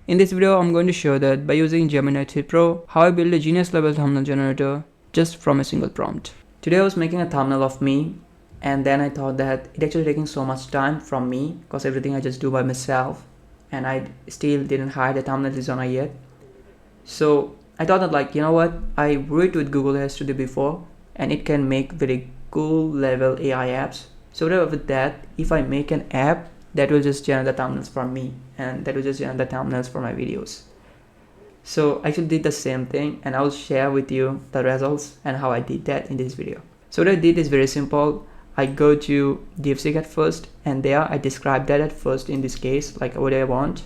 In this video, I'm going to show that by using Gemini 3 Pro, how I build a genius level thumbnail generator just from a single prompt. Today I was making a thumbnail of me, and then I thought that it actually taking so much time from me because everything I just do by myself, and I still didn't hide the thumbnail designer yet. So I thought that, like, you know what, I worked with Google Studio before and it can make very cool level AI apps. So with that, if I make an app that will just generate the thumbnails for me and that will just generate the thumbnails for my videos. So I actually did the same thing, and I'll share with you the results and how I did that in this video. So what I did is very simple. I go to DeepSeek at first, and there I describe that at first in this case, like what I want,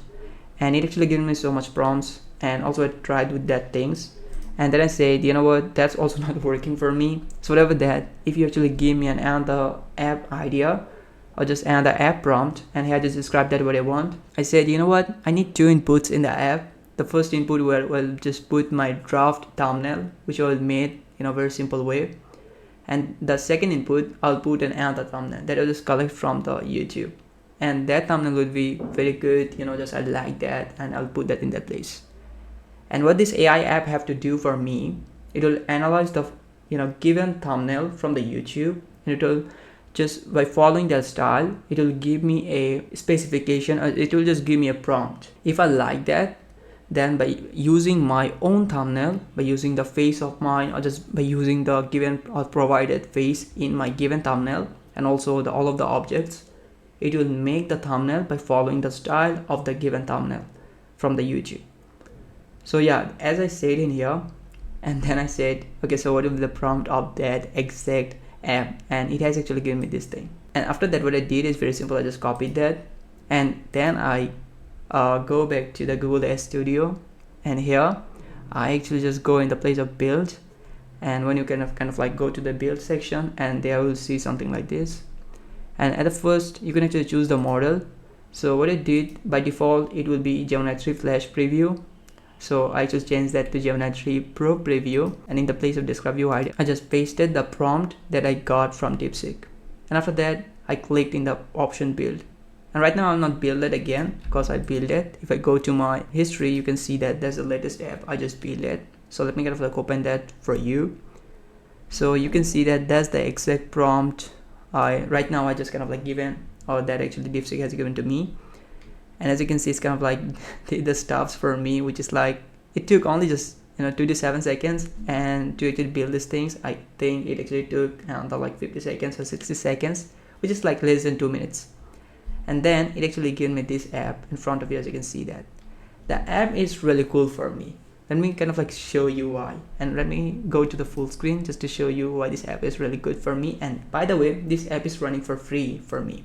and it actually gives me so much prompts, and also I tried with that things, and then I said, you know what, that's also not working for me. So whatever that, if you actually give me another app idea or just another app prompt, and here I just describe that what I want. I said, you know what, I need two inputs in the app. The first input will just put my draft thumbnail, which I made in a very simple way, and the second input I'll put another thumbnail that I'll just collect from the YouTube, and that thumbnail would be very good, you know, just I like that, and I'll put that in that place. And what this AI app have to do for me, it will analyze the given thumbnail from the YouTube, and it will just, by following that style, it will give me a specification, or it will just give me a prompt. If I like that, then by using my own thumbnail, by using the face of mine, or just by using the given or provided face in my given thumbnail, and also all of the objects, it will make the thumbnail by following the style of the given thumbnail from the YouTube. So yeah, as I said in here, and then I said, okay, so what will be the prompt of that exact app, and it has actually given me this thing. And after that, what I did is very simple. I just copied that, and then I go back to the Google Studio, and here I actually just go in the place of build, and when you kind of like go to the build section, and there will see something like this, and at the first you can actually choose the model. So what I did, by default it will be Gemini 3 Flash Preview, so I just changed that to Gemini 3 Pro Preview, and in the place of describe UI I just pasted the prompt that I got from DeepSeek, and after that I clicked in the option build. And right now I'll not build it again because I built it. If I go to my history, you can see that there's the latest app I just built it. So let me kind of like open that for you. So you can see that that's the exact prompt right now I just kind of like given, or that actually DeepSeek has given to me. And as you can see, it's kind of like the stuffs for me, which is like, it took only just 2 to 7 seconds, and to actually build these things I think it actually took like 50 seconds or 60 seconds, which is like less than 2 minutes. And then it actually gave me this app in front of you. As you can see, that the app is really cool for me. Let me kind of like show you why, and let me go to the full screen just to show you why this app is really good for me. And by the way, this app is running for free for me.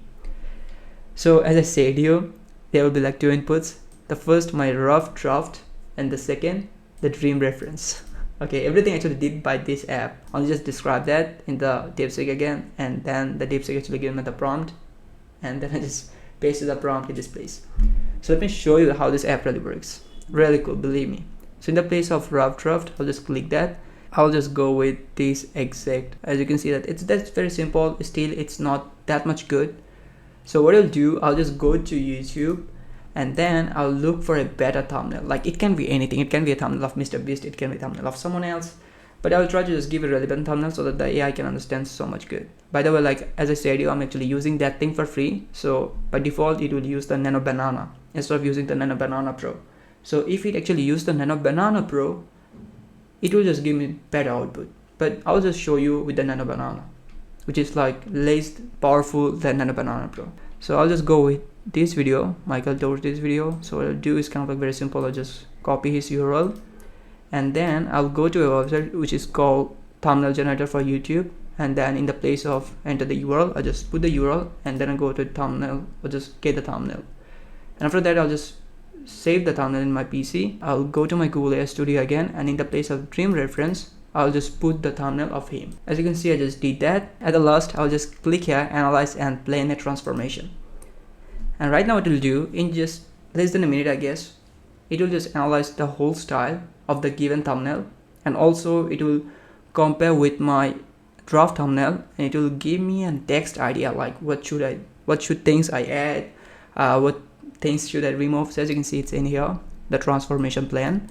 So as I said you, there will be like two inputs. The first, my rough draft, and the second, the dream reference. Okay, everything actually did by this app. I'll just describe that in the DeepSeek again, and then the DeepSeek actually gave me the prompt, and then I just pasted the prompt in this place. So let me show you how this app really works. Really cool, believe me. So in the place of rough draft, I'll just click that. I'll just go with this exact. As you can see that that's very simple. Still, it's not that much good. So what I'll do, I'll just go to YouTube, and then I'll look for a better thumbnail. Like, it can be anything. It can be a thumbnail of Mr. Beast. It can be a thumbnail of someone else. But I'll try to just give a relevant thumbnail so that the AI can understand so much good. By the way, like as I said, I'm actually using that thing for free. So by default, it will use the Nano Banana instead of using the Nano Banana Pro. So if it actually used the Nano Banana Pro, it will just give me better output. But I'll just show you with the Nano Banana, which is like less powerful than Nano Banana Pro. So I'll just go with this video. Michael told this video. So what I'll do is kind of like very simple. I'll just copy his URL. And then I'll go to a website which is called thumbnail generator for YouTube, and then in the place of enter the URL, I just put the URL, and then I go to thumbnail, or just get the thumbnail. And after that, I'll just save the thumbnail in my PC. I'll go to my Google Studio again, and in the place of dream reference, I'll just put the thumbnail of him. As you can see, I just did that. At the last, I'll just click here, analyze and play net transformation. And right now it will do, in just less than a minute I guess, it will just analyze the whole style of the given thumbnail, and also it will compare with my draft thumbnail, and it will give me a text idea like what should things I add, what things should I remove. So as you can see, it's in here, the transformation plan.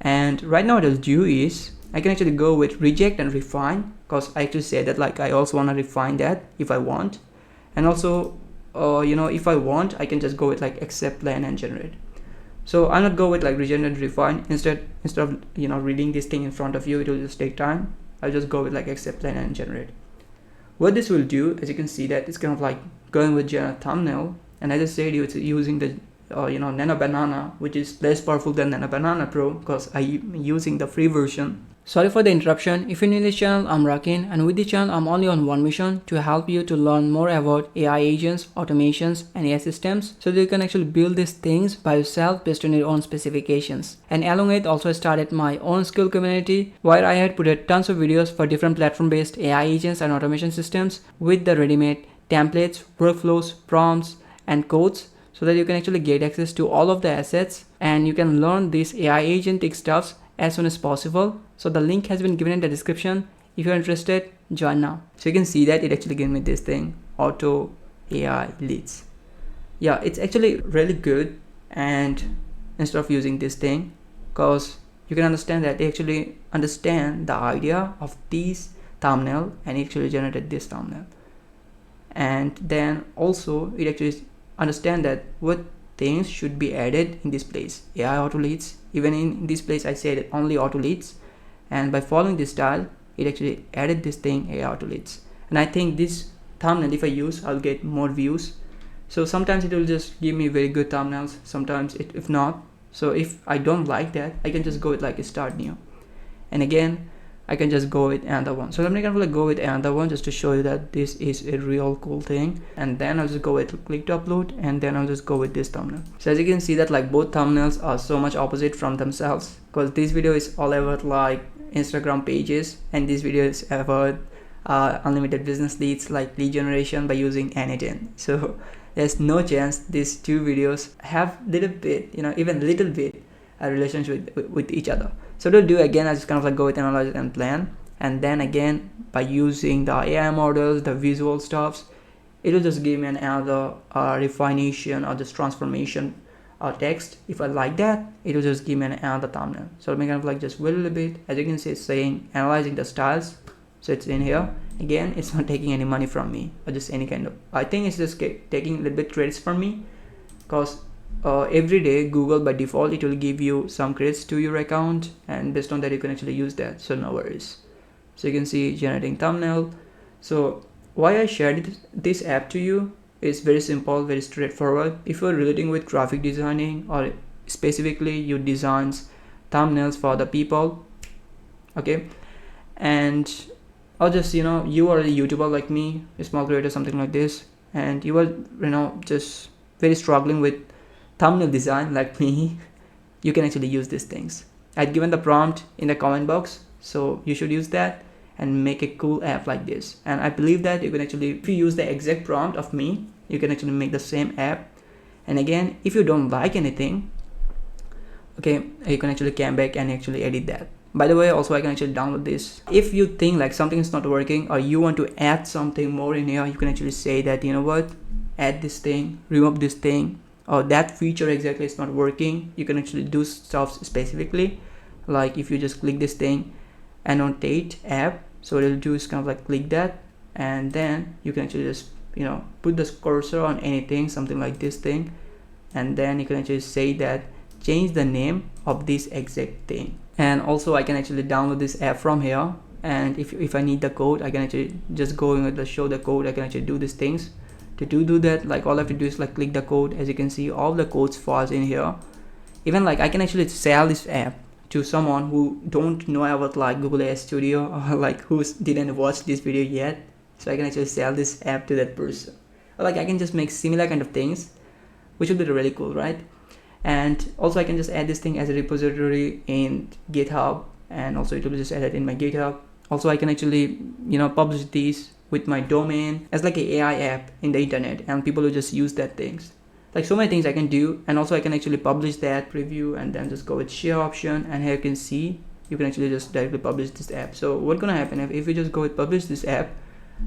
And right now what I'll do is I can actually go with reject and refine, because I actually said that like I also want to refine that if I want. And also if I want, I can just go with like accept, plan and generate. So I'll not go with like reject and refine. Instead of reading this thing in front of you, it will just take time. I'll just go with like accept, plan and generate. What this will do, as you can see, that it's kind of like going with generate thumbnail, and as I said, it's using the Nano Banana, which is less powerful than Nano Banana Pro because I'm using the free version. Sorry for the interruption. If you're new to this channel, I'm Rakin, and with this channel, I'm only on one mission: to help you to learn more about AI agents, automations, and AI systems, so that you can actually build these things by yourself based on your own specifications. And along with, also I started my own skill community where I had put out tons of videos for different platform-based AI agents and automation systems with the ready-made templates, workflows, prompts, and codes, so that you can actually get access to all of the assets and you can learn these AI agentic stuffs as soon as possible. So the link has been given in the description. If you're interested, join now. So you can see that it actually gave me this thing, auto AI leads. Yeah, it's actually really good. And instead of using this thing, because you can understand that they actually understand the idea of these thumbnail and it actually generated this thumbnail. And then also it actually understand that what things should be added in this place. AI auto leads, even in this place I said only auto leads, and by following this style it actually added this thing, AI auto leads. And I think this thumbnail, if I use, I'll get more views. So sometimes it will just give me very good thumbnails, sometimes if not. So if I don't like that, I can just go with like a start new, and again I can just go with another one. So I'm gonna like go with another one just to show you that this is a real cool thing. And then I'll just go with click to upload, and then I'll just go with this thumbnail. So as you can see that like both thumbnails are so much opposite from themselves, because this video is all about like Instagram pages and this video is about unlimited business leads, like lead generation by using N8N. So there's no chance these two videos have little bit, even little bit a relationship with each other. So to do again, I just kind of like go with analyze and plan, and then again by using the AI models, the visual stuffs, it will just give me another refinement or just transformation text. If I like that, it will just give me another thumbnail. So let me kind of like just wait a little bit. As you can see, it's saying analyzing the styles, so it's in here. Again, it's not taking any money from me or just any kind of, I think it's just taking a little bit credits from me, because every day Google by default it will give you some credits to your account, and based on that you can actually use that, so no worries. So you can see generating thumbnail. So why I shared this app to you is very simple, very straightforward. If you're relating with graphic designing, or specifically you designs thumbnails for the people, okay, and or just you are a YouTuber like me, a small creator, something like this, and you are just very struggling with thumbnail design like me, you can actually use these things. I've given the prompt in the comment box, so you should use that and make a cool app like this. And I believe that you can actually, if you use the exact prompt of me, you can actually make the same app. And again, if you don't like anything, okay, you can actually come back and actually edit that. By the way, also I can actually download this. If you think like something is not working, or you want to add something more in here, you can actually say that, you know what, add this thing, remove this thing, or that feature exactly is not working. You can actually do stuff specifically, like if you just click this thing, annotate app, so what it'll do is kind of like click that, and then you can actually just put the cursor on anything, something like this thing, and then you can actually say that change the name of this exact thing. And also I can actually download this app from here, and if I need the code, I can actually just go in the show the code. I can actually do these things. To do that, like all I have to do is like click the code. As you can see, all the codes files in here. Even like I can actually sell this app to someone who don't know about like Google AI Studio, or like who didn't watch this video yet. So I can actually sell this app to that person. Or like I can just make similar kind of things, which would be really cool, right? And also I can just add this thing as a repository in GitHub, and also it will just add it in my GitHub. Also I can actually publish these with my domain as like an AI app in the internet, and people will just use that things. Like so many things I can do. And also I can actually publish that preview, and then just go with share option, and here you can see you can actually just directly publish this app. So what's gonna happen if you just go with publish this app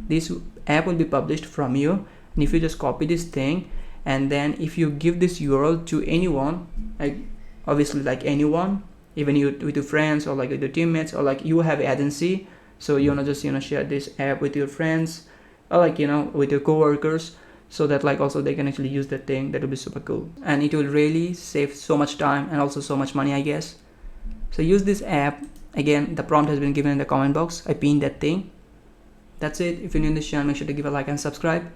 will be published from you. And if you just copy this thing, and then if you give this URL to anyone, like obviously like anyone, even you with your friends or like with your teammates, or like you have agency, so you wanna just share this app with your friends or like with your coworkers, so that like also they can actually use that thing. That will be super cool, and it will really save so much time and also so much money, I guess. So use this app. Again, the prompt has been given in the comment box. I pinned that thing. That's it. If you're new in this channel, make sure to give a like and subscribe.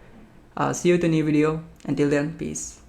See you with a new video. Until then, peace.